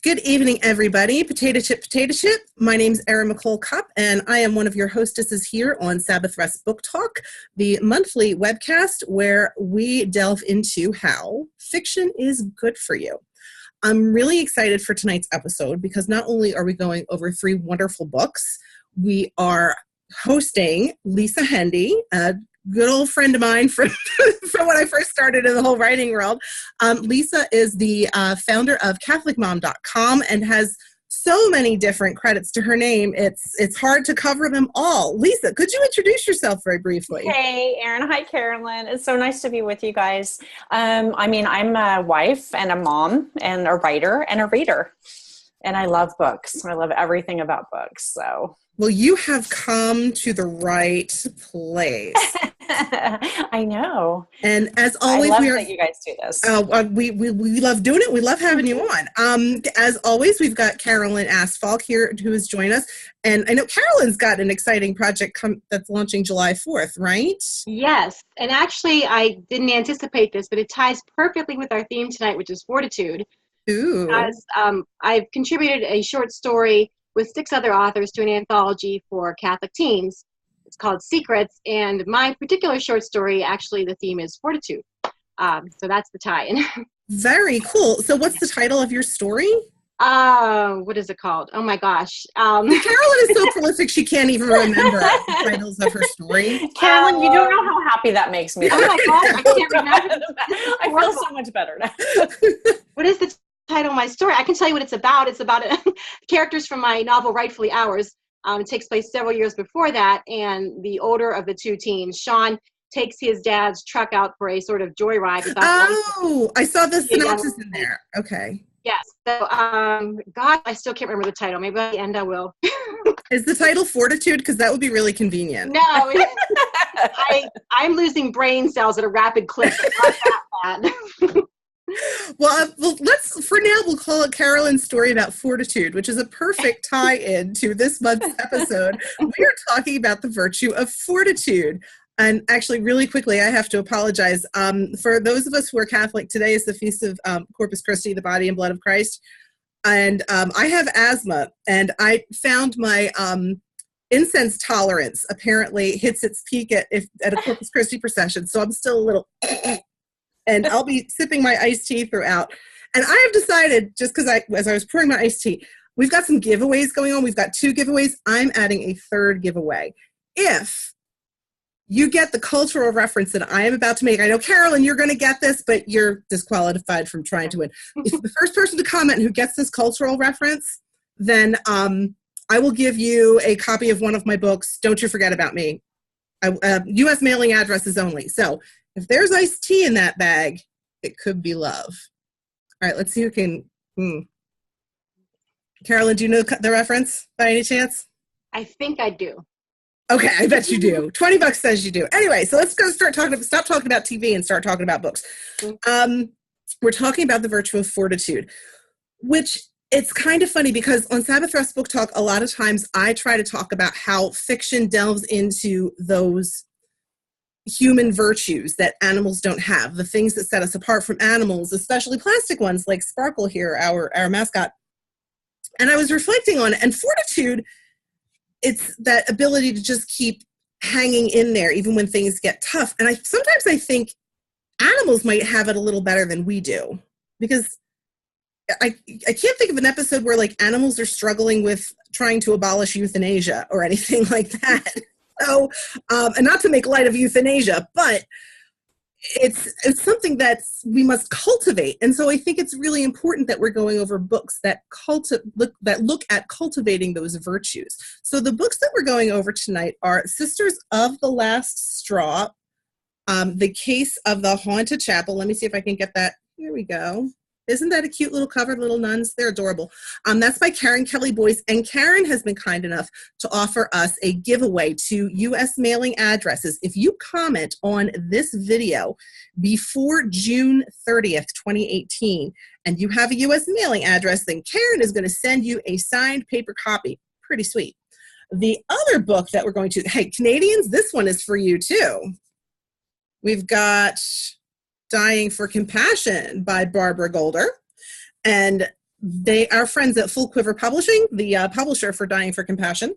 Good evening, everybody. Potato chip, potato chip. My name's Erin McCole Cupp, and I am one of your hostesses here on Sabbath Rest Book Talk, the monthly webcast where we delve into how fiction is good for you. I'm really excited for tonight's episode because not only are we going over 3 wonderful books, we are hosting LISA HENDEY, a good old friend of mine from when I first started in the whole writing world. LISA is the founder of CatholicMom.com and has so many different credits to her name. It's hard to cover them all. LISA, could you introduce yourself very briefly? Hey, Erin. Hi, Carolyn. It's so nice to be with you guys. I'm a wife and a mom and a writer and a reader. And I love books. I love everything about books. So, well, you have come to the right place. I know. And as always, I love that you guys do this. We love doing it. We love having you on. As always, we've got Carolyn Astfalk here who has joined us. And I know Carolyn's got an exciting project that's launching July 4th, right? Yes. And actually, I didn't anticipate this, but it ties perfectly with our theme tonight, which is Fortitude. Ooh. As I've contributed a short story with 6 other authors to an anthology for Catholic teens. It's called Secrets, and my particular short story, actually, the theme is Fortitude. So that's the tie-in. Very cool. So what's the title of your story? What is it called? Oh my gosh. Carolyn is so prolific she can't even remember the titles of her story. Carolyn, you don't know how happy that makes me. Oh my gosh, I can't remember. I feel so much better now. What is the title of my story? I can tell you what it's about. It's about characters from my novel Rightfully Ours. It takes place several years before that, and the older of the 2 teens, Sean, takes his dad's truck out for a sort of joyride. I saw the synopsis in there. Okay. Yes. So, God, I still can't remember the title. Maybe at the end I will. Is the title Fortitude? Because that would be really convenient. No. I'm losing brain cells at a rapid clip. Not that bad. Well, we'll call it Carolyn's story about fortitude, which is a perfect tie-in to this month's episode. We are talking about the virtue of fortitude. And actually, really quickly, I have to apologize. For those of us who are Catholic, today is the Feast of Corpus Christi, the body and blood of Christ. And I have asthma, and I found my incense tolerance apparently hits its peak at a Corpus Christi procession. So I'm still a little... and I'll be sipping my iced tea throughout. And I have decided, just because as I was pouring my iced tea, we've got some giveaways going on. We've got 2 giveaways. I'm adding a 3rd giveaway. If you get the cultural reference that I am about to make, I know, Carolyn, you're going to get this, but you're disqualified from trying to win. If the first person to comment who gets this cultural reference, then I will give you a copy of one of my books, Don't You Forget About Me. U.S. mailing addresses only. So if there's iced tea in that bag, it could be love. All right, let's see who can. Carolyn, do you know the reference by any chance? I think I do. Okay, I bet you do. $20 says you do. Anyway, so let's go stop talking about TV and start talking about books. We're talking about the virtue of fortitude, which it's kind of funny because on Sabbath Rest Book Talk, a lot of times I try to talk about how fiction delves into those human virtues that animals don't have, the things that set us apart from animals, especially plastic ones like Sparkle here, our mascot. And I was reflecting on it, and fortitude, it's that ability to just keep hanging in there even when things get tough. And sometimes I think animals might have it a little better than we do, because I can't think of an episode where like animals are struggling with trying to abolish euthanasia or anything like that. So, and not to make light of euthanasia, but it's something that we must cultivate. And so I think it's really important that we're going over books that look at cultivating those virtues. So the books that we're going over tonight are Sisters of the Last Straw, The Case of the Haunted Chapel. Let me see if I can get that. Here we go. Isn't that a cute little cover, little nuns? They're adorable. That's by Karen Kelly Boyce, and Karen has been kind enough to offer us a giveaway to U.S. mailing addresses. If you comment on this video before June 30th, 2018, and you have a U.S. mailing address, then Karen is going to send you a signed paper copy. Pretty sweet. The other book that we're going to, hey, Canadians, this one is for you too. We've got Dying for Compassion by Barbara Golder. And our friends at Full Quiver Publishing, the publisher for Dying for Compassion,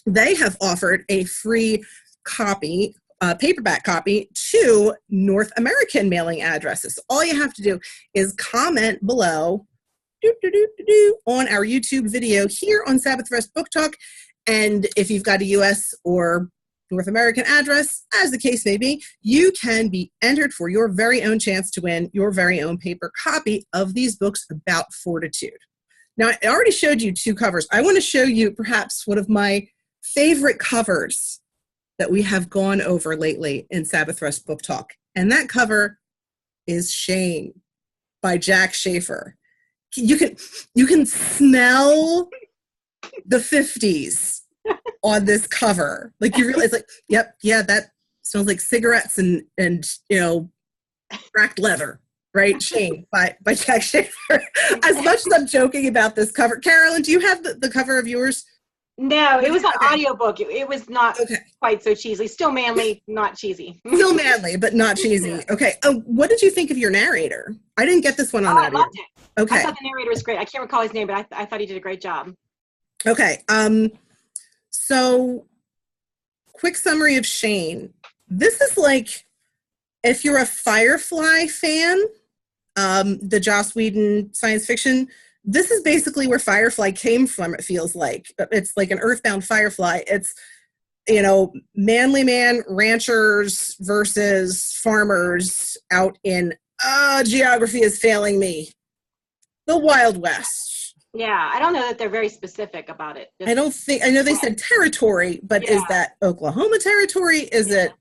they have offered a free copy, paperback copy, to North American mailing addresses. All you have to do is comment below on our YouTube video here on Sabbath Rest Book Talk. And if you've got a US or North American address, as the case may be, you can be entered for your very own chance to win your very own paper copy of these books about fortitude. Now, I already showed you 2 covers. I want to show you perhaps one of my favorite covers that we have gone over lately in Sabbath Rest Book Talk. And that cover is Shane by Jack Schaeffer. You can smell the 50s on this cover. Like, you realize, like, yep, yeah, that smells like cigarettes and cracked leather, right? Shane by Jack Schaeffer. As much as I'm joking about this cover, Carolyn, do you have the cover of yours? No, it was an audiobook. It was not quite so cheesy. Still manly, not cheesy. Still manly, but not cheesy. Okay. What did you think of your narrator? I didn't get this one on audio. I loved it. Okay. I thought the narrator was great. I can't recall his name, but I thought he did a great job. Okay. So quick summary of Shane. This is like, if you're a Firefly fan, the Joss Whedon science fiction, this is basically where Firefly came from, it feels like. It's like an earthbound Firefly. It's, manly man ranchers versus farmers out in, geography is failing me, the Wild West. Yeah, I don't know that they're very specific about it. I know they said territory, but is that Oklahoma territory? Is it,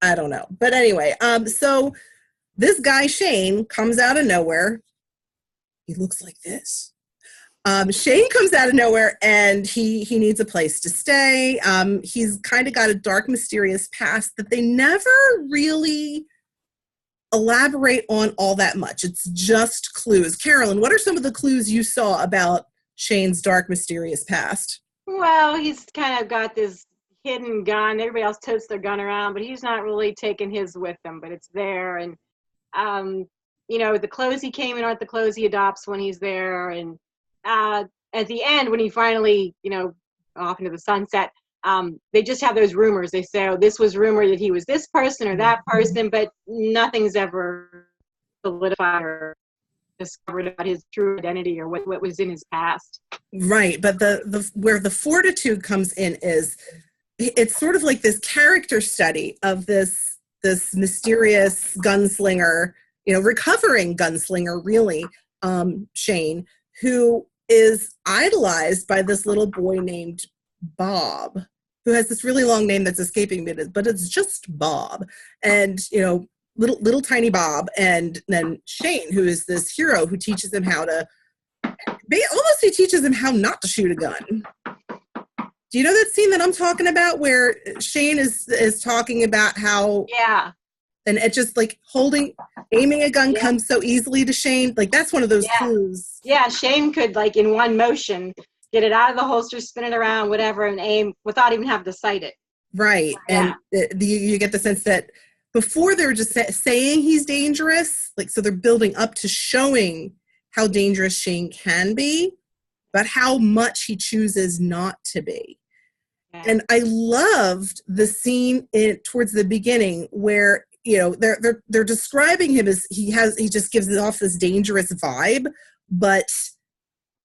I don't know. But anyway, so this guy, Shane, comes out of nowhere. He looks like this. Shane comes out of nowhere and he needs a place to stay. He's kind of got a dark, mysterious past that they never really elaborate on all that much. It's just clues. Carolyn, what are some of the clues you saw about Shane's dark, mysterious past? Well, he's kind of got this hidden gun. Everybody else totes their gun around, but he's not really taking his with him, but it's there. And the clothes he came in aren't the clothes he adopts when he's there. And at the end, when he finally, off into the sunset, they just have those rumors. They say, this was rumored that he was this person or that person, but nothing's ever solidified or discovered about his true identity or what was in his past. Right, but the where the fortitude comes in is, it's sort of like this character study of this mysterious gunslinger, recovering gunslinger, really, Shane, who is idolized by this little boy named Bob, who has this really long name that's escaping me, but it's just Bob. And, little tiny Bob. And then Shane, who is this hero who teaches him he teaches him how not to shoot a gun. Do you know that scene that I'm talking about where Shane is talking about how... Yeah. And it just like aiming a gun comes so easily to Shane. Like, that's one of those clues. Yeah, Shane could, like, in one motion, get it out of the holster, spin it around, whatever, and aim without even having to sight it. Right. Yeah. And you get the sense that before they're just saying he's dangerous, like, so they're building up to showing how dangerous Shane can be, but how much he chooses not to be. Yeah. And I loved the scene towards the beginning where, they're describing him as he just gives off this dangerous vibe, but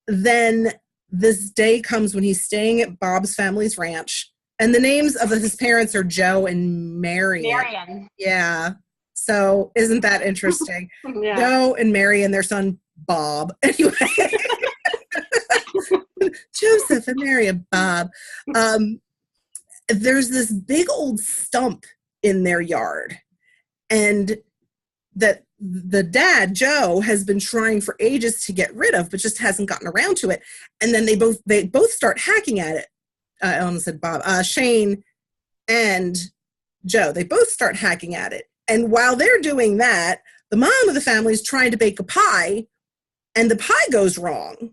then this day comes when he's staying at Bob's family's ranch, and the names of his parents are Joe and Marion. Yeah. So isn't that interesting? Yeah. Joe and Mary and their son Bob. Anyway. Joseph and Mary and Bob. There's this big old stump in their yard. And that the dad, Joe, has been trying for ages to get rid of, but just hasn't gotten around to it. And then they both start hacking at it. I almost said Bob. Shane and Joe, they both start hacking at it. And while they're doing that, the mom of the family is trying to bake a pie, and the pie goes wrong.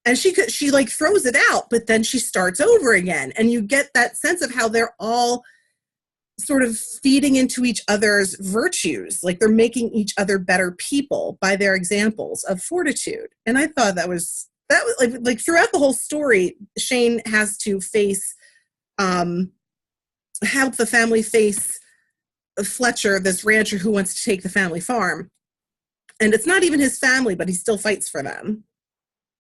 And she like throws it out, but then she starts over again. And you get that sense of how they're all sort of feeding into each other's virtues. Like they're making each other better people by their examples of fortitude. And I thought that was like throughout the whole story, Shane has to face, help the family face Fletcher, this rancher who wants to take the family farm. And it's not even his family, but he still fights for them.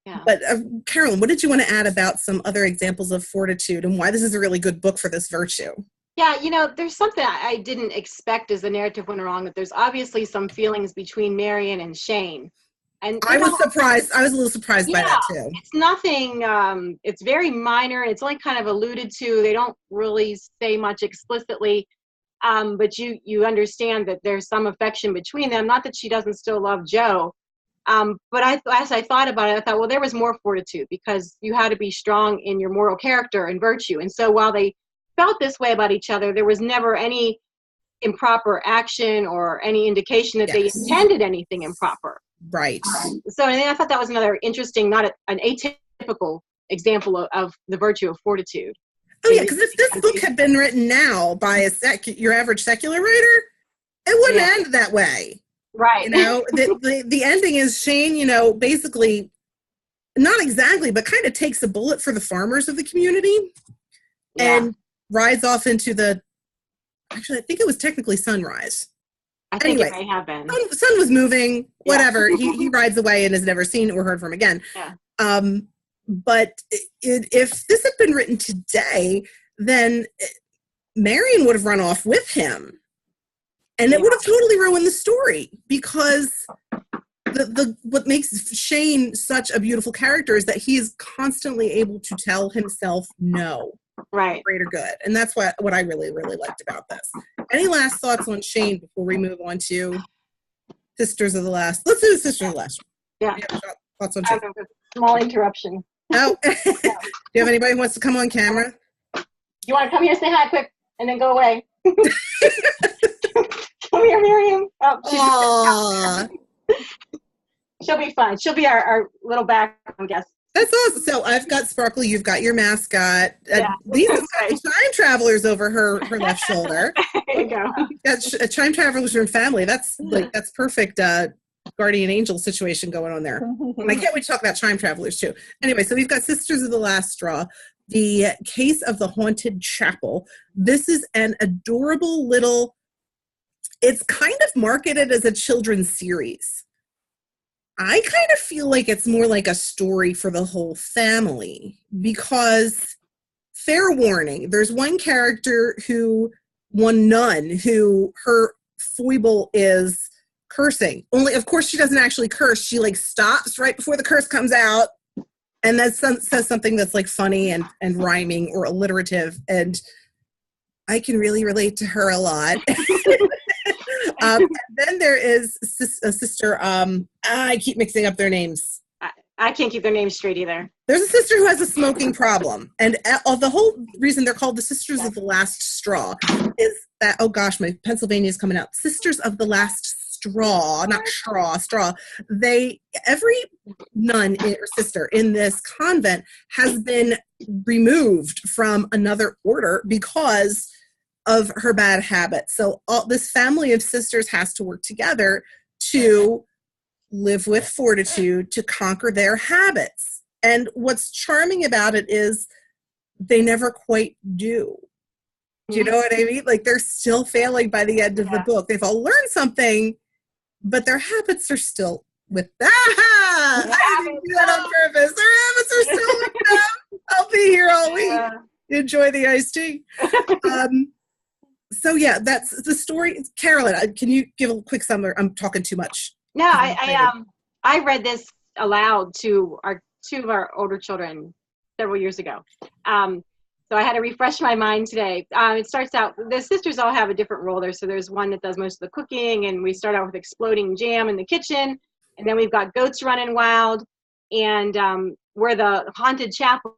Yeah. But Carolyn, what did you want to add about some other examples of fortitude and why this is a really good book for this virtue? Yeah, there's something I didn't expect as the narrative went along, that there's obviously some feelings between Marion and Shane. And I was surprised. I was a little surprised by that too. It's nothing, it's very minor. It's only kind of alluded to. They don't really say much explicitly, but you understand that there's some affection between them. Not that she doesn't still love Joe, but as I thought about it, I thought, well, there was more fortitude because you had to be strong in your moral character and virtue. And so while they felt this way about each other, there was never any improper action or any indication that they intended anything improper. Right. So I thought that was another interesting, not an atypical example of the virtue of fortitude. Oh yeah, because if this book had been written now by your average secular writer, it wouldn't end that way. Right. The ending is Shane, basically, not exactly, but kind of takes a bullet for the farmers of the community and rides off into actually, I think it was technically sunrise. I think it may have been. Sun was moving, whatever. He rides away and is never seen or heard from again. Yeah. But if this had been written today, then Marion would have run off with him. And it would have totally ruined the story because what makes Shane such a beautiful character is that he is constantly able to tell himself no. Right. Greater good. And that's what I really, really liked about this. Any last thoughts on Shane before we move on to Sisters of the Last? Let's do the Sisters of the Last. Yeah. Thoughts on Shane? Small interruption. Oh, do you have anybody who wants to come on camera? You want to come here, say hi quick, and then go away? Come here, Miriam. Oh, she'll be fine. She'll be our little background guest. That's awesome. So I've got Sparkle. You've got your mascot. Lisa's got Chime Travelers over her left shoulder. There you go. Got Chime Travelers from family. That's perfect. Guardian angel situation going on there. And I can't wait to talk about Chime Travelers too. Anyway, so we've got Sisters of the Last Straw, the Case of the Haunted Chapel. This is an adorable little. It's kind of marketed as a children's series. I kind of feel like it's more like a story for the whole family because, fair warning, there's one nun who her foible is cursing. Only, of course, she doesn't actually curse. She stops right before the curse comes out and then says something that's funny and rhyming or alliterative. And I can really relate to her a lot. And then there is a sister, I keep mixing up their names. I can't keep their names straight either. There's a sister who has a smoking problem. And the whole reason they're called the Sisters of the Last Straw is that, oh gosh, my Pennsylvania is coming out. Sisters of the Last Straw, not straw. Every nun or sister in this convent has been removed from another order because of her bad habits. So this family of sisters has to work together to live with fortitude to conquer their habits. And what's charming about it is they never quite do. Do you know what I mean? They're still failing by the end of the book. They've all learned something, but their habits are still with them. I didn't do that on purpose. Their habits are still with them. I'll be here all week. Enjoy the iced tea. So yeah, that's the story. Carolyn, can you give a quick summary? I'm talking too much. No, I read this aloud to two of our older children several years ago. So I had to refresh my mind today. It starts out, the sisters all have a different role there. So there's one that does most of the cooking, and we start out with exploding jam in the kitchen, and then we've got goats running wild, and where the haunted chapel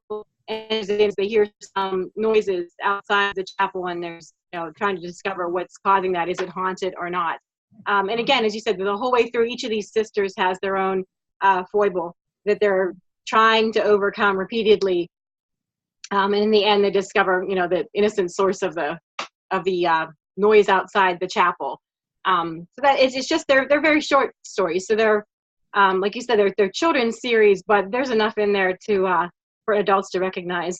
is, they hear some noises outside the chapel, and there's trying to discover what's causing that. Is it haunted or not? And again, as you said, the whole way through, each of these sisters has their own foible that they're trying to overcome repeatedly. And in the end, they discover, the innocent source of the noise outside the chapel. So that it's just they're very short stories. So they're like you said, they're children's series, but there's enough in there to for adults to recognize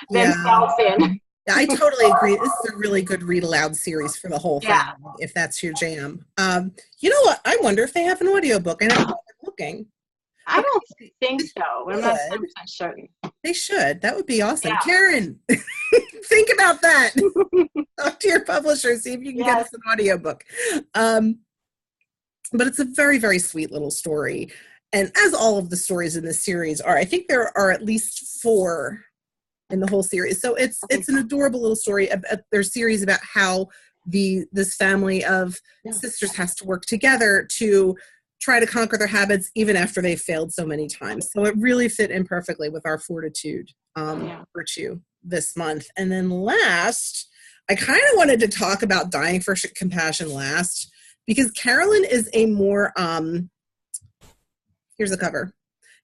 themselves in. Yeah, I totally agree. This is a really good read aloud series for the whole family, if that's your jam. You know what? I wonder if they have an audiobook. I know they're looking. I don't think so. I'm not 100% certain. They should. That would be awesome. Yeah. Karen, think about that. Talk to your publisher, see if you can get us an audiobook. But it's a very, very sweet little story. And as all of the stories in this series are, I think there are at least 4 in the whole series. So it's an adorable little story. There's a series about how this family of sisters has to work together to try to conquer their habits even after they've failed so many times. So it really fit in perfectly with our Fortitude virtue this month. And then last, I kind of wanted to talk about Dying for Compassion last, because Carolyn is a more, here's the cover.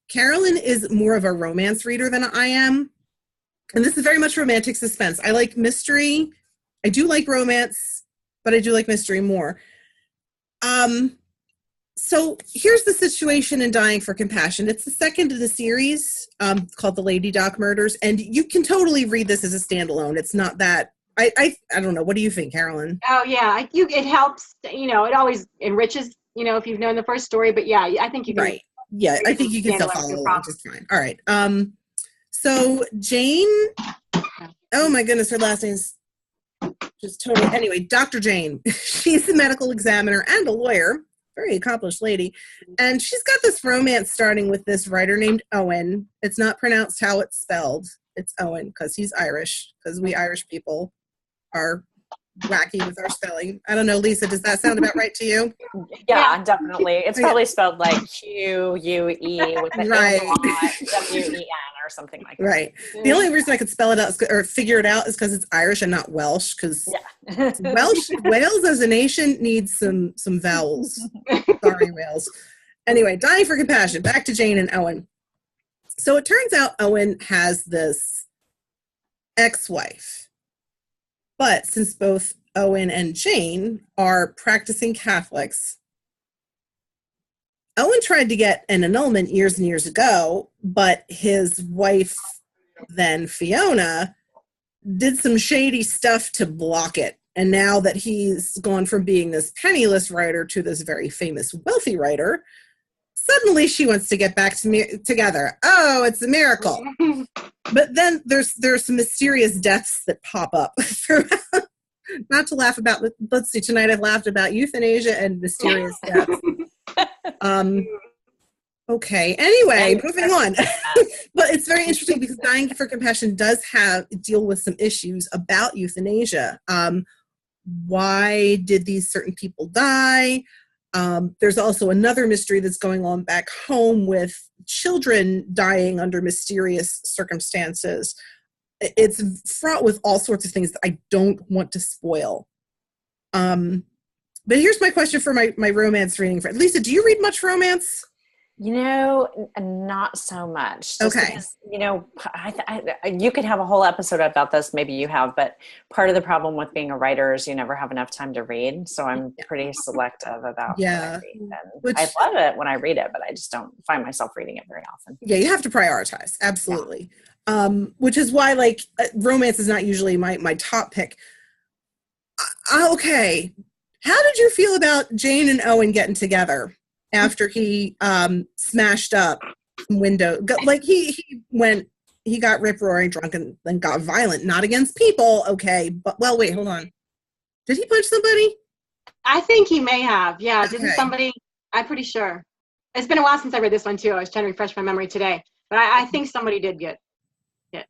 Carolyn is more of a romance reader than I am. And this is very much romantic suspense. I like mystery. I do like romance, but I do like mystery more. So here's the situation in Dying for Compassion. It's the second of the series called The Lady Doc Murders. And you can totally read this as a standalone. It's not that, I don't know. What do you think, Carolyn? Oh, yeah. It helps, it always enriches, if you've known the first story. But yeah, I think you can. Right. Yeah, I think you can still follow along just fine. All right. So Jane, oh my goodness, her last name's just totally, anyway, Dr. Jane. She's a medical examiner and a lawyer, very accomplished lady. And she's got this romance starting with this writer named Owen. It's not pronounced how it's spelled. It's Owen because he's Irish, because we Irish people are wacky with our spelling. I don't know, Lisa, does that sound about right to you? Yeah, definitely. It's probably spelled like Q-U-E with the W-E-N or something like that. Right. The only reason I could spell it out or figure it out is because it's Irish and not Welsh, because Wales as a nation needs some vowels. Sorry, Wales. Anyway, Dying for Compassion. Back to Jane and Owen. So it turns out Owen has this ex-wife. But since both Owen and Jane are practicing Catholics, Owen tried to get an annulment years and years ago, but his wife, then Fiona, did some shady stuff to block it. And now that he's gone from being this penniless writer to this very famous wealthy writer, suddenly she wants to get back together. Oh, it's a miracle. But then there's some mysterious deaths that pop up throughout. Not to laugh about, let's see, tonight I've laughed about euthanasia and mysterious deaths. Okay, anyway, moving on. But it's very interesting because Dying for Compassion does deal with some issues about euthanasia. Why did these certain people die? There's also another mystery that's going on back home with children dying under mysterious circumstances. It's fraught with all sorts of things that I don't want to spoil. But here's my question for my romance reading friend. Lisa, do you read much romance? Not so much. Okay. Because, you could have a whole episode about this. Maybe you have, but part of the problem with being a writer is you never have enough time to read. So I'm pretty selective about what I read. And I love it when I read it, but I just don't find myself reading it very often. Yeah, you have to prioritize. Absolutely. Yeah. Which is why, romance is not usually my top pick. Okay. How did you feel about Jane and Owen getting together after he smashed up window? He got rip-roaring drunk and then got violent, not against people, okay, but wait, hold on. Did he punch somebody? I think he may have, yeah. Okay. Didn't somebody? I'm pretty sure. It's been a while since I read this one too. I was trying to refresh my memory today, but I think somebody did get hit.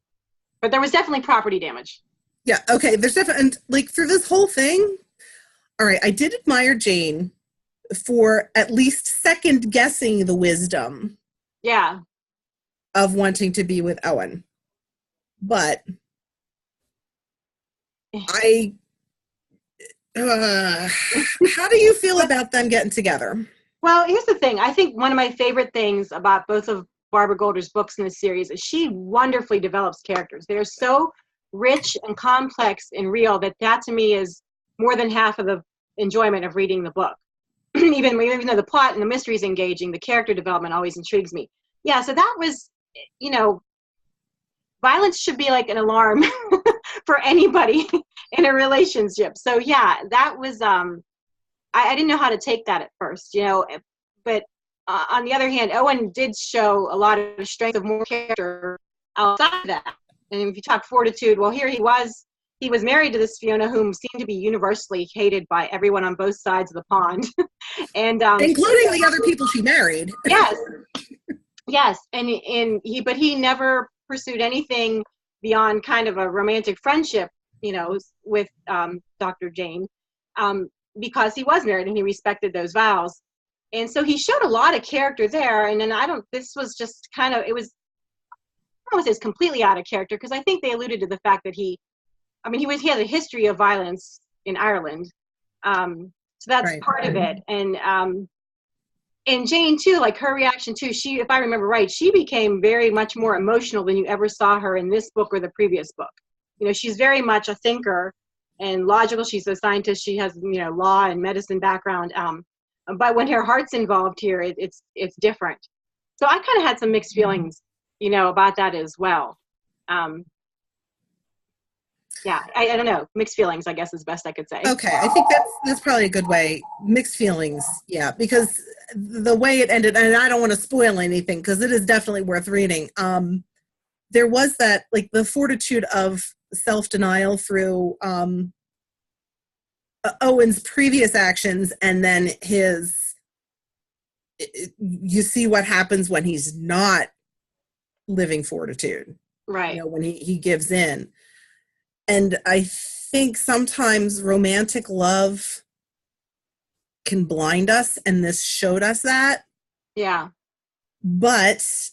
But there was definitely property damage. Yeah, okay, there's definitely, and through this whole thing, all right, I did admire Jane for at least second guessing the wisdom of wanting to be with Owen. But how do you feel about them getting together? Well, here's the thing. I think one of my favorite things about both of Barbara Golder's books in this series is she wonderfully develops characters. They're so rich and complex and real, that to me is more than half of the enjoyment of reading the book. even though the plot and the mystery is engaging, the character development always intrigues me. Yeah, so that was, violence should be like an alarm for anybody in a relationship. So yeah, that was, I didn't know how to take that at first, but on the other hand, Owen did show a lot of strength of more character outside of that. And if you talk fortitude, well, here he was married to this Fiona, whom seemed to be universally hated by everyone on both sides of the pond. And including the other people she married. Yes. And he never pursued anything beyond kind of a romantic friendship, with Dr. Jane, because he was married and he respected those vows. And so he showed a lot of character there. And then this was just kind of, I don't want to say it's completely out of character, because I think they alluded to the fact that he had a history of violence in Ireland. So that's right. part of it. And Jane too, like her reaction too, if I remember right, she became very much more emotional than you ever saw her in this book or the previous book. She's very much a thinker and logical. She's a scientist. She has, law and medicine background. But when her heart's involved here, it's different. So I kind of had some mixed feelings, about that as well. Yeah, I don't know. Mixed feelings, I guess, is best I could say. Okay, I think that's probably a good way. Mixed feelings, yeah, because the way it ended, and I don't want to spoil anything because it is definitely worth reading. There was that, like, the fortitude of self-denial through Owen's previous actions, and then you see what happens when he's not living fortitude. Right. When he gives in. And I think sometimes romantic love can blind us, and this showed us that. Yeah. But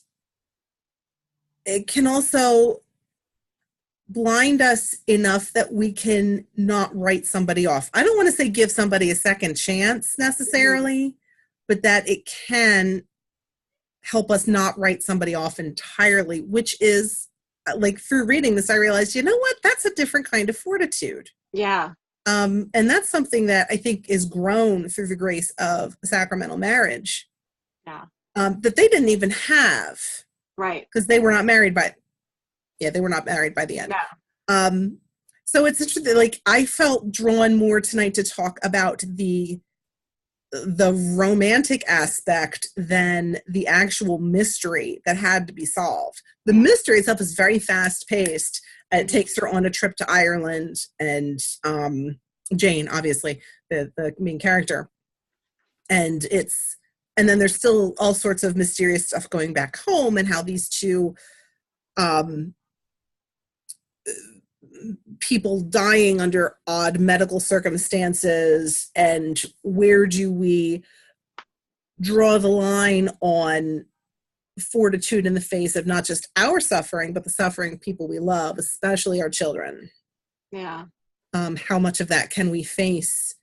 it can also blind us enough that we can not write somebody off. I don't want to say give somebody a second chance necessarily, but that it can help us not write somebody off entirely, which is, like, through reading this, I realized, what? That's a different kind of fortitude. Yeah. And that's something that I think is grown through the grace of sacramental marriage. Yeah. That they didn't even have. Right. Because they were not married by the end. No. So it's interesting. Like, I felt drawn more tonight to talk about the romantic aspect than the actual mystery that had to be solved. The mystery itself is very fast paced. It takes her on a trip to Ireland, and Jane, obviously, the main character. And then there's still all sorts of mysterious stuff going back home, and how these two people dying under odd medical circumstances, and where do we draw the line on fortitude in the face of not just our suffering, but the suffering of people we love, especially our children. Yeah. How much of that can we face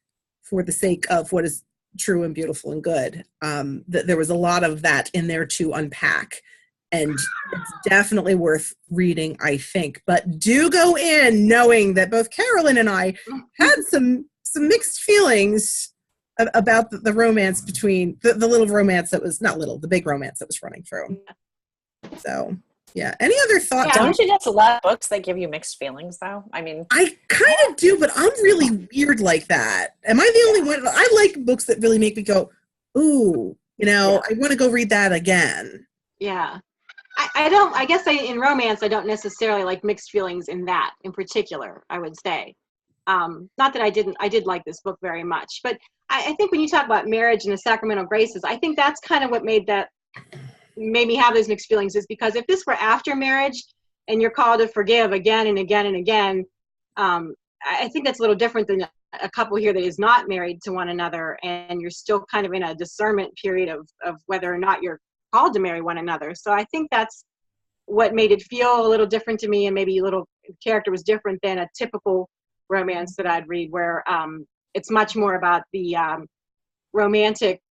for the sake of what is true and beautiful and good? There was a lot of that in there to unpack. And it's definitely worth reading, I think. But do go in knowing that both Carolyn and I had some mixed feelings about the romance between the little romance that was not little, the big romance that was running through. So, yeah. Any other thoughts? Don't you just love books that give you mixed feelings, though? I mean, I kind of do, but I'm really weird like that. Am I the only one? I like books that really make me go, ooh, I want to go read that again. Yeah. I guess in romance, I don't necessarily like mixed feelings in that in particular, I would say. Not that I did like this book very much, but I think when you talk about marriage and the sacramental graces, I think that's kind of what made me have those mixed feelings, is because if this were after marriage and you're called to forgive again and again and again, I think that's a little different than a couple here that is not married to one another, and you're still kind of in a discernment period of whether or not you're called to marry one another. So I think that's what made it feel a little different to me, and maybe a little character was different than a typical romance that I'd read, where it's much more about the romantic,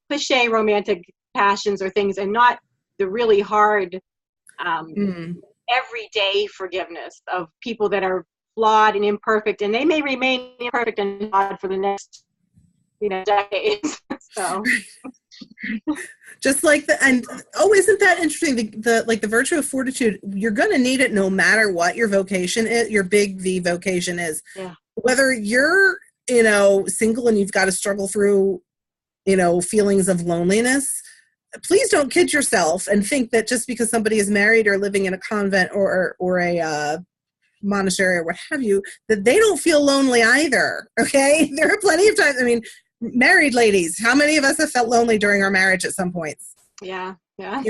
cliche romantic passions or things, and not the really hard everyday forgiveness of people that are flawed and imperfect, and they may remain imperfect and flawed for the next, decades. So. Just like isn't that interesting? The virtue of fortitude, you're going to need it no matter what your vocation is, your big V vocation is. Yeah. Whether you're, single and you've got to struggle through, feelings of loneliness, please don't kid yourself and think that just because somebody is married or living in a convent or a monastery or what have you, that they don't feel lonely either. Okay. There are plenty of times. I mean, married ladies, how many of us have felt lonely during our marriage at some points? Yeah. Yeah.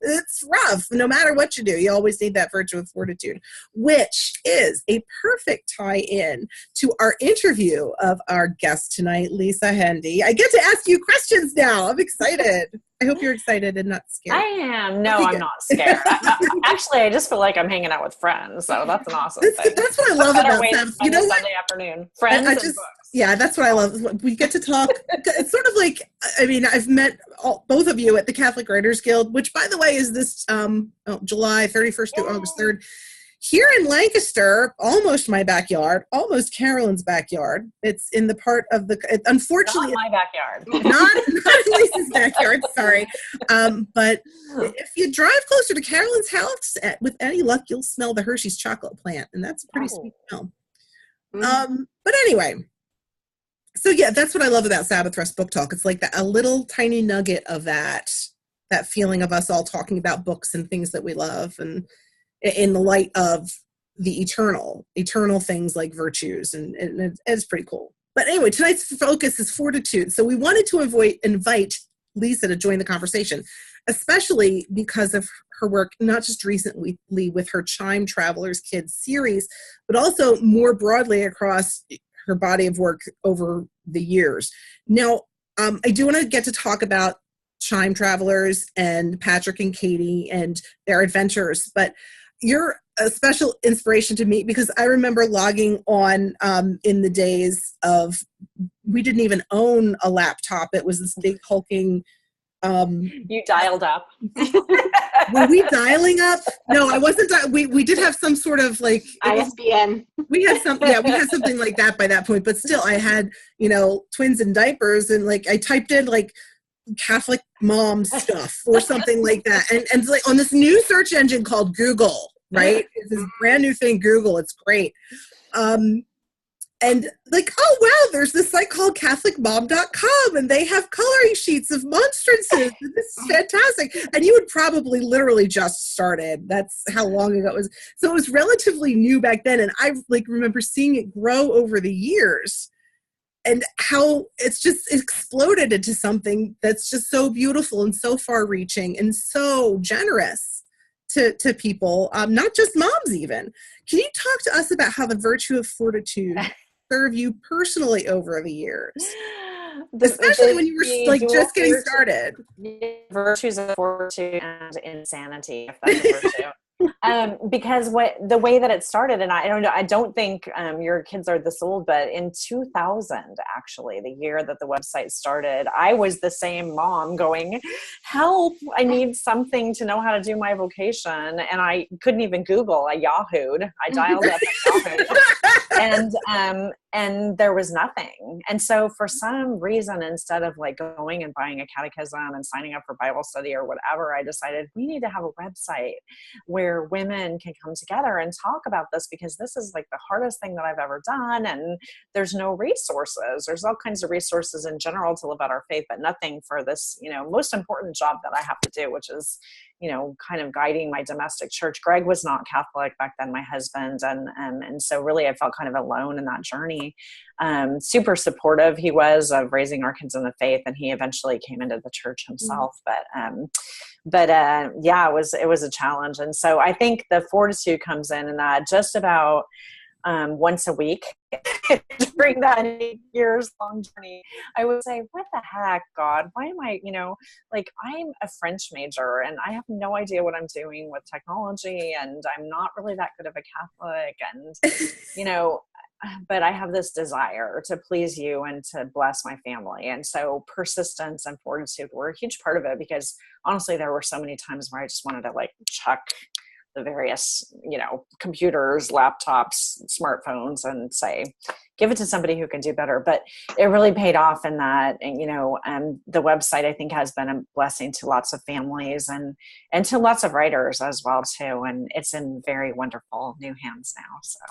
It's rough. No matter what you do, you always need that virtue of fortitude, which is a perfect tie-in to our interview of our guest tonight, LISA Hendy. I get to ask you questions now. I'm excited. I hope you're excited and not scared. I am. No, I'm not scared. Actually, I just feel like I'm hanging out with friends, so that's an awesome thing. That's what I love about Sabbath. You know what? Sunday afternoon, friends and books. Yeah, that's what I love. We get to talk. It's sort of like, I've met both of you at the Catholic Writers Guild, which, by the way, is this July 31st through August 3rd. Here in Lancaster, almost my backyard, almost Carolyn's backyard. It's in the part of unfortunately, not my backyard. Not Lisa's backyard, sorry. But if you drive closer to Carolyn's house, with any luck, you'll smell the Hershey's chocolate plant, and that's a pretty sweet smell. But anyway. So yeah, that's what I love about Sabbath Rest Book Talk. It's like a little tiny nugget of that feeling of us all talking about books and things that we love, and in the light of the eternal things like virtues, and it's pretty cool. But anyway, tonight's focus is fortitude. So we wanted to invite LISA to join the conversation, especially because of her work, not just recently with her CHIME Travelers Kids series, but also more broadly across her body of work over the years. Now, I do want to get to talk about CHIME Travelers and Patrick and Katie and their adventures, but you're a special inspiration to me because I remember logging on in the days of, we didn't even own a laptop. It was this big hulking. You dialed up. Were we dialing up? No, I wasn't. We did have some sort of like ISBN. We had something like that by that point. But still, I had twins in diapers, and like I typed in like Catholic mom stuff or something like that, and it's like on this new search engine called Google, right? It's this brand new thing, Google. It's great. And like, oh, wow, there's this site called CatholicMom.com, and they have coloring sheets of monstrances. And this is fantastic. And you had probably literally just started. That's how long ago it was. So it was relatively new back then. And I remember seeing it grow over the years and how it's just exploded into something that's just so beautiful and so far reaching and so generous to people, not just moms even. Can you talk to us about how the virtue of fortitude serve you personally over the years, especially when you were just getting started? Virtues of fortitude and insanity, if that's a virtue. Because the way that it started, and I don't think your kids are this old, but in 2000, actually, the year that the website started, I was the same mom going, help, I need something to know how to do my vocation. And I couldn't even Google. I Yahoo'd. I dialed up and Yahoo'd. And there was nothing. And so for some reason, instead of like going and buying a catechism and signing up for Bible study or whatever, I decided we need to have a website where women can come together and talk about this, because this is like the hardest thing that I've ever done. And there's no resources. There's all kinds of resources in general to live out our faith, but nothing for this, most important job that I have to do, which is, kind of guiding my domestic church. Greg was not Catholic back then, my husband. And so really I felt kind of alone in that journey. Super supportive he was of raising our kids in the faith. And he eventually came into the church himself. But yeah, it was a challenge. And so I think the fortitude comes in that just about once a week during that 8 years long journey, I would say, what the heck, God, why am I, I'm a French major and I have no idea what I'm doing with technology, and I'm not really that good of a Catholic. And, but I have this desire to please you and to bless my family. And so persistence and fortitude were a huge part of it, because honestly, there were so many times where I just wanted to like chuck the various, computers, laptops, smartphones, and say, give it to somebody who can do better. But it really paid off in that, and the website, I think, has been a blessing to lots of families and to lots of writers as well too. And it's in very wonderful new hands now. So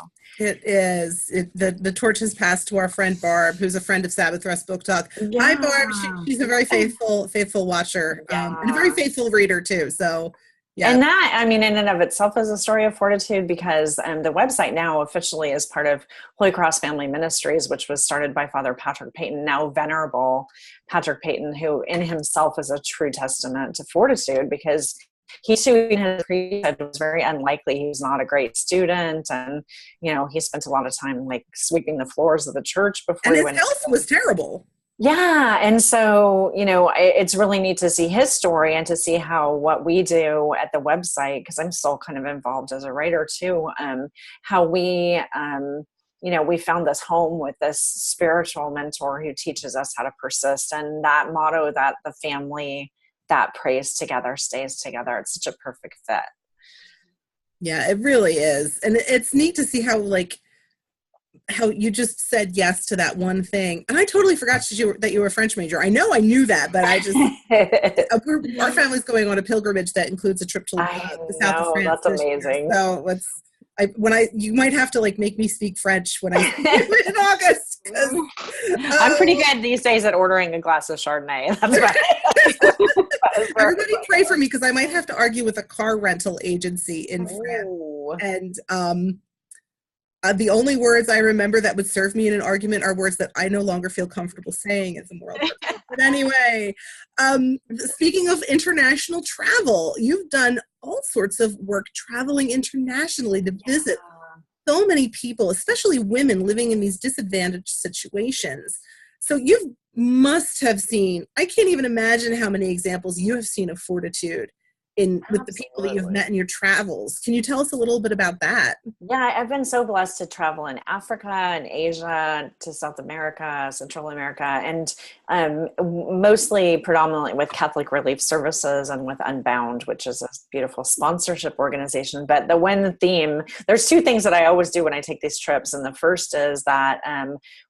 it is. The torch has passed to our friend Barb, who's a friend of Sabbath Rest Book Talk. Yeah. Hi, Barb. She's a very faithful watcher, and a very faithful reader too. So. Yeah. And that, in and of itself is a story of fortitude, because the website now officially is part of Holy Cross Family Ministries, which was started by Father Patrick Peyton, now Venerable Patrick Peyton, who in himself is a true testament to fortitude, because he too in his priesthood was very unlikely. He was not a great student, and he spent a lot of time like sweeping the floors of the church before and he his went. Health was terrible. Yeah. And so, it's really neat to see his story and to see how what we do at the website, because I'm still kind of involved as a writer too, how we, we found this home with this spiritual mentor who teaches us how to persist. And that motto that the family that prays together stays together. It's such a perfect fit. Yeah, it really is. And it's neat to see how you just said yes to that one thing. And I totally forgot that you were a French major. I knew that, but I just, our family's going on a pilgrimage that includes a trip to the south of France. That's amazing. So you might have to make me speak French when I in August. I'm pretty good these days at ordering a glass of Chardonnay. That's right. Everybody pray for me, because I might have to argue with a car rental agency in France. And the only words I remember that would serve me in an argument are words that I no longer feel comfortable saying as a moral person. But anyway, speaking of international travel, you've done all sorts of work traveling internationally to visit so many people, especially women living in these disadvantaged situations. So you must have seen, I can't even imagine how many examples you have seen of fortitude with the people that you've met in your travels. Can you tell us a little bit about that? Yeah, I've been so blessed to travel in Africa and Asia, to South America, Central America, and mostly predominantly with Catholic Relief Services and with Unbound, which is a beautiful sponsorship organization. But the one theme, there's two things that I always do when I take these trips. And the first is that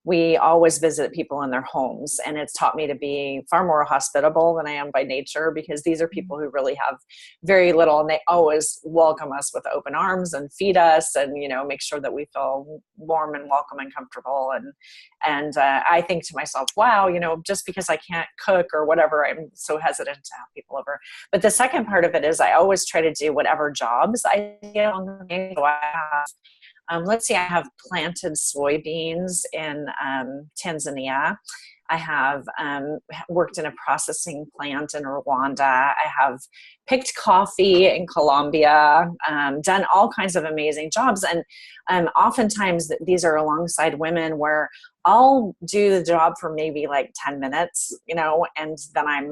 we always visit people in their homes. And it's taught me to be far more hospitable than I am by nature, because these are people who really have very little, and they always welcome us with open arms and feed us and, make sure that we feel warm and welcome and comfortable. And I think to myself, wow, just because I can't cook or whatever, I'm so hesitant to have people over. But the second part of it is I always try to do whatever jobs I get on the way. So I have, let's see, I have planted soybeans in Tanzania. I have worked in a processing plant in Rwanda. I have picked coffee in Colombia, done all kinds of amazing jobs. And oftentimes these are alongside women where I'll do the job for maybe 10 minutes, and then I'm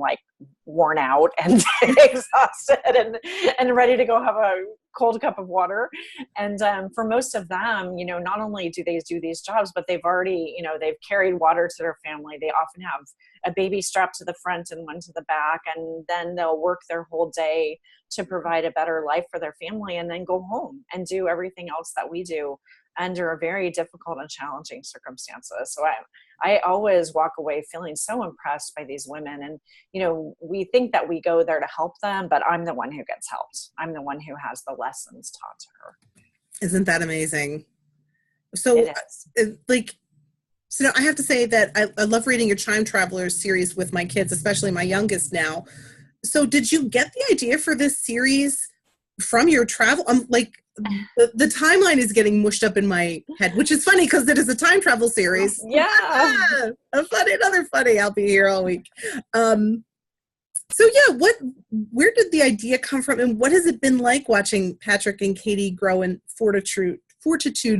worn out and exhausted and ready to go have a cold cup of water. And for most of them, not only do they do these jobs, but they've already, they've carried water to their family. They often have a baby strapped to the front and one to the back, and then they'll work their whole day to provide a better life for their family, and then go home and do everything else that we do under very difficult and challenging circumstances. So I always walk away feeling so impressed by these women. And, we think that we go there to help them, but I'm the one who gets helped. I'm the one who has the lessons taught to her. Isn't that amazing? So I have to say that I love reading your Chime Travelers series with my kids, especially my youngest now. So did you get the idea for this series from your travel? The timeline is getting mushed up in my head, which is funny because it is a time travel series. Yeah. Another funny. I'll be here all week. Where did the idea come from, and what has it been like watching Patrick and Katie grow in fortitude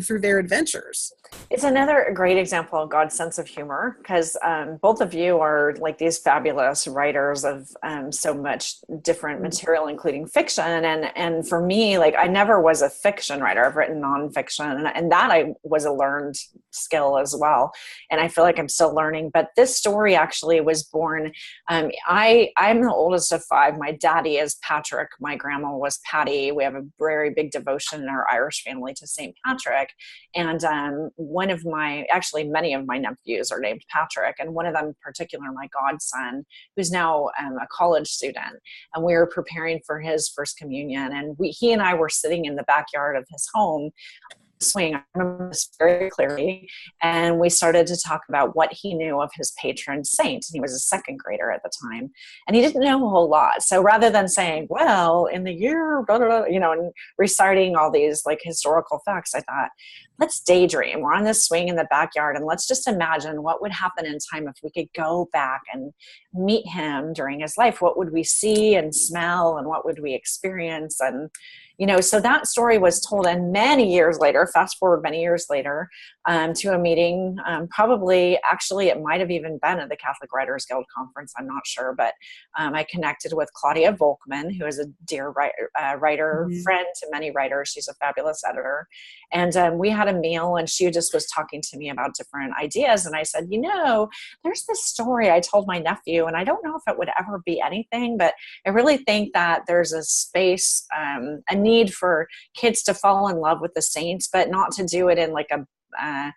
through their adventures? It's another great example of God's sense of humor, because both of you are these fabulous writers of so much different material, including fiction. And for me, I never was a fiction writer. I've written nonfiction, and that I was a learned skill as well. And I feel like I'm still learning, but this story actually was born. I'm the oldest of 5. My daddy is Patrick. My grandma was Patty. We have a very big devotion in our Irish family to St. Patrick. And many of my nephews are named Patrick. And one of them in particular, my godson, who's now a college student. And we were preparing for his first communion. And he and I were sitting in the backyard of his home swing. I remember this very clearly. And we started to talk about what he knew of his patron saint. And he was a second grader at the time. And he didn't know a whole lot. So rather than saying, well, in the year, blah, blah, blah, and reciting all these like historical facts, I thought, let's daydream. We're on this swing in the backyard, and let's just imagine what would happen in time if we could go back and meet him during his life. What would we see and smell, and what would we experience? And so that story was told, and many years later, fast forward many years later, to a meeting, probably, actually, it might have even been at the Catholic Writers Guild conference, I'm not sure, but I connected with Claudia Volkman, who is a dear writer, friend to many writers. She's a fabulous editor. And we had a meal, and she just was talking to me about different ideas. And I said, there's this story I told my nephew, and I don't know if it would ever be anything, but I really think that there's a space, a need for kids to fall in love with the saints, but not to do it in like an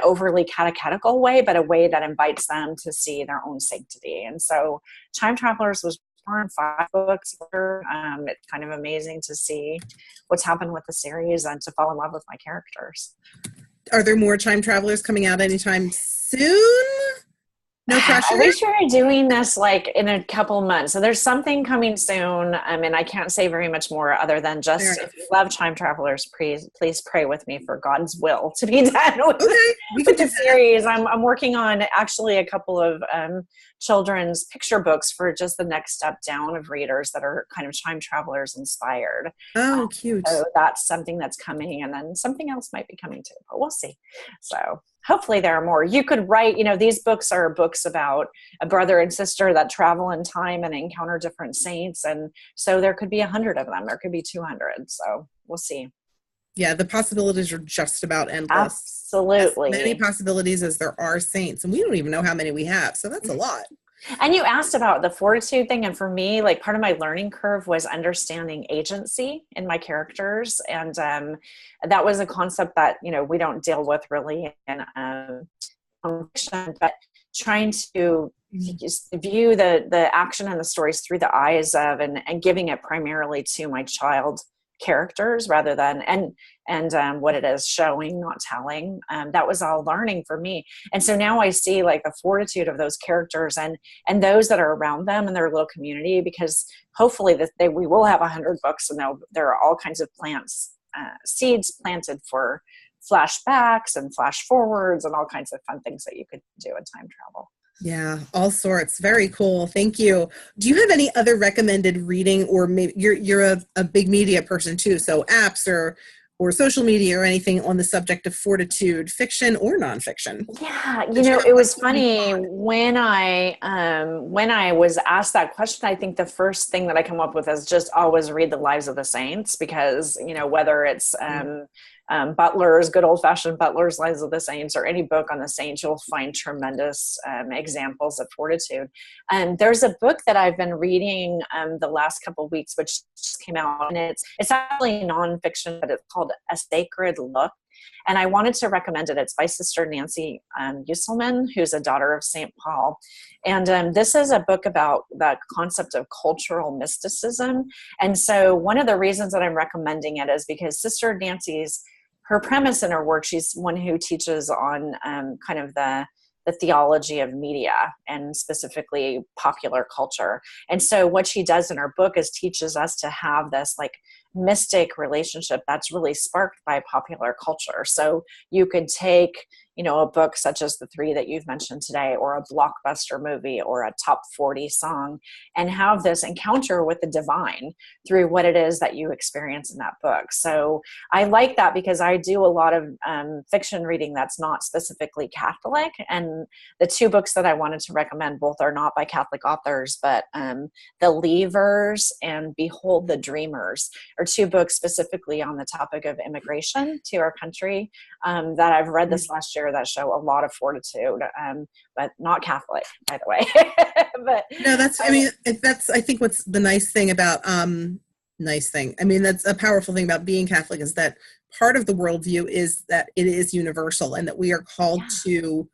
overly catechetical way, but a way that invites them to see their own sanctity. And so Chime Travelers was born, 5 books. It's kind of amazing to see what's happened with the series and to fall in love with my characters. Are there more Chime Travelers coming out anytime soon? No pressure. I wish we were doing this like in a couple months. So there's something coming soon. And I can't say very much more other than just, if you love Chime Travelers, please pray with me for God's will to be done with the series. I'm working on actually a couple of children's picture books for just the next step down of readers that are kind of Chime Travelers inspired. Oh, cute. So that's something that's coming, and then something else might be coming too, but we'll see. So hopefully there are more. You could write, these books are books about a brother and sister that travel in time and encounter different saints. And so there could be 100 of them. There could be 200. So we'll see. Yeah, the possibilities are just about endless. Absolutely. As many possibilities as there are saints. And we don't even know how many we have. So that's a lot. And you asked about the fortitude thing. And for me, like part of my learning curve was understanding agency in my characters. And that was a concept that, we don't deal with really in fiction, but trying to just view the action and the stories through the eyes of and giving it primarily to my child characters rather than and what it is showing, not telling. That was all learning for me. And so now I see like the fortitude of those characters and those that are around them in their little community, because hopefully we will have 100 books, and there are all kinds of seeds planted for flashbacks and flash forwards and all kinds of fun things that you could do in time travel. Yeah, all sorts. Very cool. Thank you. Do you have any other recommended reading, or maybe you're a big media person too, so apps or social media or anything on the subject of fortitude, fiction or nonfiction? Yeah, it was funny when I was asked that question. I think the first thing that I come up with is just always read the lives of the saints, because whether it's Butler's, good old-fashioned Butler's Lives of the Saints, or any book on the saints, you'll find tremendous examples of fortitude. And there's a book that I've been reading the last couple of weeks, which just came out, and it's actually nonfiction, but it's called A Sacred Look. And I wanted to recommend it. It's by Sister Nancy Usselman, who's a daughter of St. Paul. And this is a book about the concept of cultural mysticism. And so one of the reasons that I'm recommending it is because Sister Nancy's, her premise in her work, she's one who teaches on kind of the theology of media and specifically popular culture. And so what she does in her book is teaches us to have this like mystic relationship that's really sparked by popular culture. So you could take, a book such as the 3 that you've mentioned today, or a blockbuster movie, or a top 40 song, and have this encounter with the divine through what it is that you experience in that book. So I like that because I do a lot of fiction reading that's not specifically Catholic. And the 2 books that I wanted to recommend, both are not by Catholic authors, but The Leavers and Behold the Dreamers or 2 books specifically on the topic of immigration to our country that I've read this last year that show a lot of fortitude, but not Catholic, by the way. But no, that's, I mean, that's, I think what's the nice thing about, I mean, that's a powerful thing about being Catholic, is that part of the worldview is that it is universal, and that we are called to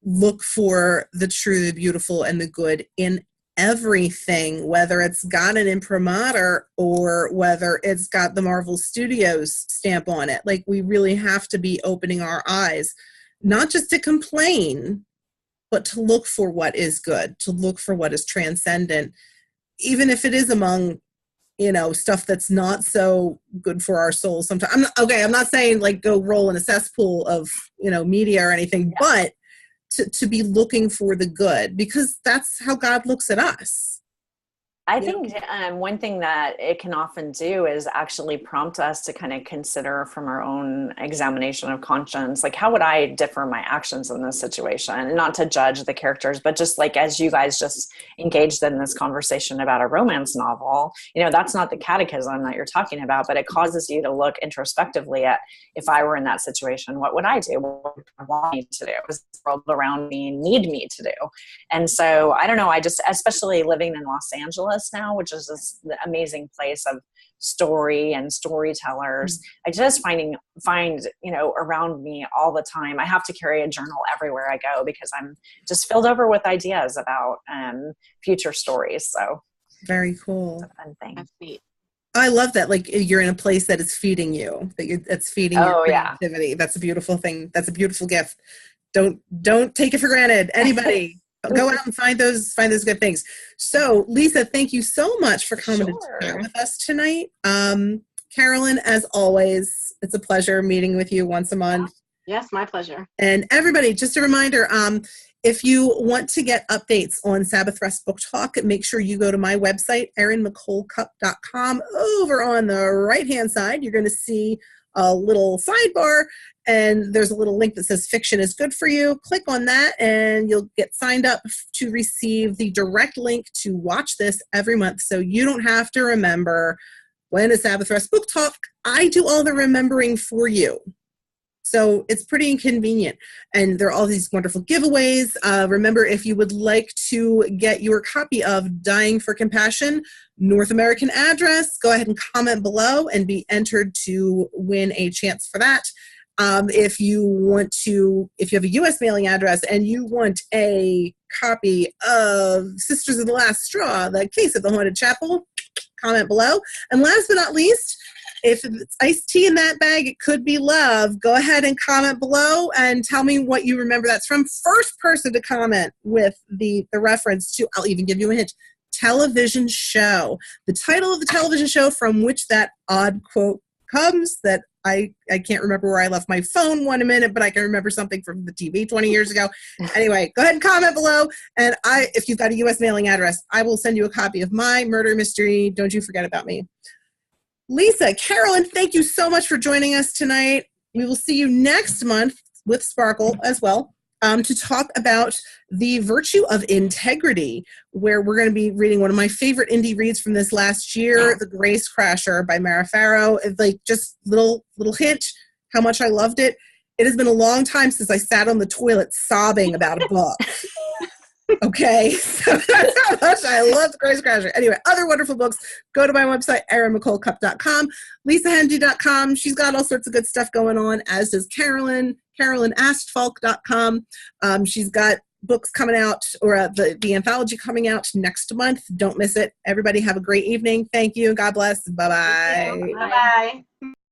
look for the true, the beautiful, and the good in everything, whether it's got an imprimatur or whether it's got the Marvel Studios stamp on it. Like, we really have to be opening our eyes, not just to complain, but to look for what is good, to look for what is transcendent, even if it is among, you know, stuff that's not so good for our souls sometimes. I'm not saying like go roll in a cesspool of, you know, media or anything, but to be looking for the good, because that's how God looks at us. I think one thing that it can often do is actually prompt us to kind of consider from our own examination of conscience, like, how would I differ my actions in this situation? And not to judge the characters, but just like, as you guys just engaged in this conversation about a romance novel, you know, that's not the catechism that you're talking about, but it causes you to look introspectively at, if I were in that situation, what would I do? What would I want me to do? What does the world around me need me to do? And so, I don't know, I just, especially living in Los Angeles now, which is this amazing place of story and storytellers, I just find, you know, around me all the time, I have to carry a journal everywhere I go, because I'm just filled over with ideas about future stories. So very cool. It's a fun thing. That's neat. I love that. Like, you're in a place that is feeding you, that's feeding your creativity. Yeah. That's a beautiful thing. That's a beautiful gift. Don't take it for granted. Anybody. Go out and find those good things. So, Lisa, thank you so much for coming to chat with us tonight. Carolyn, as always, it's a pleasure meeting with you once a month. Yes, my pleasure. And everybody, just a reminder, if you want to get updates on Sabbath Rest Book Talk, make sure you go to my website, ErinMcColeCupp.com. Over on the right-hand side, you're going to see a little sidebar, and there's a little link that says Fiction is Good for You. Click on that and you'll get signed up to receive the direct link to watch this every month, so you don't have to remember when is Sabbath Rest Book Talk. I do all the remembering for you. So it's pretty inconvenient. And there are all these wonderful giveaways. Remember, if you would like to get your copy of Dying for Compassion, North American address, go ahead and comment below and be entered to win a chance for that. If you have a U.S. mailing address and you want a copy of Sisters of the Last Straw, The Case of the Haunted Chapel, comment below. And last but not least, if it's iced tea in that bag, it could be love. Go ahead and comment below and tell me what you remember that's from. First person to comment with the reference to, I'll even give you a hint, television show. The title of the television show from which that odd quote comes that I can't remember where I left my phone 1 minute, but I can remember something from the TV 20 years ago. Anyway, go ahead and comment below. And if you've got a U.S. mailing address, I will send you a copy of my murder mystery, Don't You Forget About Me. Lisa, Carolyn, thank you so much for joining us tonight. We will see you next month with Sparkle as well, to talk about the virtue of integrity, where we're going to be reading one of my favorite indie reads from this last year, The Grace Crasher by Mara Farrow. It's like just little hint how much I loved it. It has been a long time since I sat on the toilet sobbing about a book. Okay, so that's how much I love The Grace Crasher. Anyway, other wonderful books, go to my website, ErinMcColeCupp.com, LisaHendy.com. She's got all sorts of good stuff going on, as does Carolyn, CarolynAstfalk.com. She's got books coming out, or the anthology coming out next month. Don't miss it. Everybody have a great evening. Thank you. God bless. Bye-bye. Bye-bye.